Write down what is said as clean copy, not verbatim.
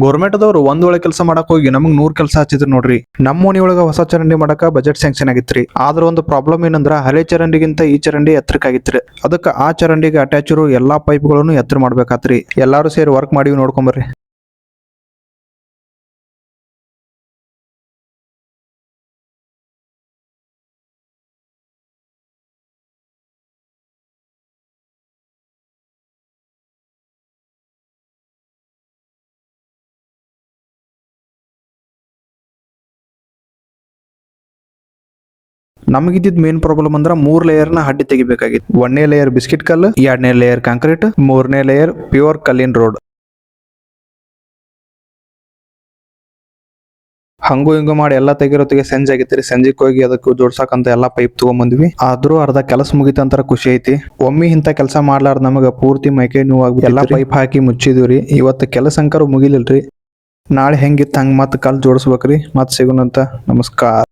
ಗೌರ್ಮೆಂಟ್ದವ್ರು ಒಂದ್ ಕೆಲಸ ಮಾಡಕ್ ಹೋಗಿ ನಮಗ್ 100 ಕೆಲಸ ಹಚ್ಚಿದ್ರು ನೋಡ್ರಿ. ನಮ್ಮ ಓಣಿ ಒಳಗ ಹೊಸ ಚರಂಡಿ ಮಾಡಕ ಬಜೆಟ್ ಸ್ಯಾಂಕ್ಷನ್ ಆಗಿತ್ರಿ. ಆದ್ರ ಒಂದು ಪ್ರಾಬ್ಲಮ್ ಏನಂದ್ರ ಹಳೆ ಚರಂಡಿಗಿಂತ ಈ ಚರಂಡಿ ಎತ್ತರಕ್ಕಾಗಿತ್ರಿ. ಅದಕ್ಕ ಆ ಚರಂಡಿಗೆ ಅಟ್ಯಾಚ್ ಇರೋ ಎಲ್ಲಾ ಪೈಪ್ಗಳನ್ನು ಎತ್ತರ ಮಾಡ್ಬೇಕಾತ್ರಿ. ಎಲ್ಲಾರು ಸೇರಿ ವರ್ಕ್ ಮಾಡಿವಿ, ನೋಡ್ಕೊಂಬರ್ರಿ. ನಮಗಿದ್ದಿದ್ ಮೇನ್ ಪ್ರಾಬ್ಲಮ್ ಅಂದ್ರ 3 ಲೇಯರ್ನ ಹಡ್ಡಿ ತೆಗಿಬೇಕಾಗಿತ್ತು. 1ನೇ ಲೇಯರ್ ಬಿಸ್ಕಿಟ್ ಕಲ್ಲು, 2ನೇ ಲೇಯರ್ ಕಾಂಕ್ರೀಟ್, 3ನೇ ಲೇಯರ್ ಪ್ಯೂರ್ ಕಲ್ಲಿನ ರೋಡ್. ಹಂಗು ಹಿಂಗು ಮಾಡಿ ಎಲ್ಲಾ ತೆಗಿರೋತ್ತಿಗೆ ಸಂಜೆ ಆಗಿತ್ರಿ. ಸಂಜೆಗೆ ಹೋಗಿ ಅದಕ್ಕೆ ಜೋಡ್ಸಾಕಂತ ಎಲ್ಲಾ ಪೈಪ್ ತಗೊಂಬಂದ್ವಿ. ಆದ್ರೂ ಅರ್ಧ ಕೆಲಸ ಮುಗಿತಂತರ ಖುಷಿ ಐತಿ. ಒಮ್ಮೆ ಇಂತ ಕೆಲಸ ಮಾಡ್ಲಾರ್ದ ನಮಗ ಪೂರ್ತಿ ಮೈಕೈ ನೋವು ಆಗ್ಬಿಟ್ಟು ಎಲ್ಲಾ ಪೈಪ್ ಹಾಕಿ ಮುಚ್ಚಿದ್ವಿ. ಇವತ್ತು ಕೆಲಸ ಅಂಕರು ಮುಗಿಲಿಲ್ರಿ. ನಾಳೆ ಹೆಂಗಿತ್ತು ಹಂಗ ಮತ್ ಕಲ್ ಜೋಡಿಸ್ಬೇಕ್ರಿ. ಮತ್ ಸಿಗೋಣಂತ. ನಮಸ್ಕಾರ.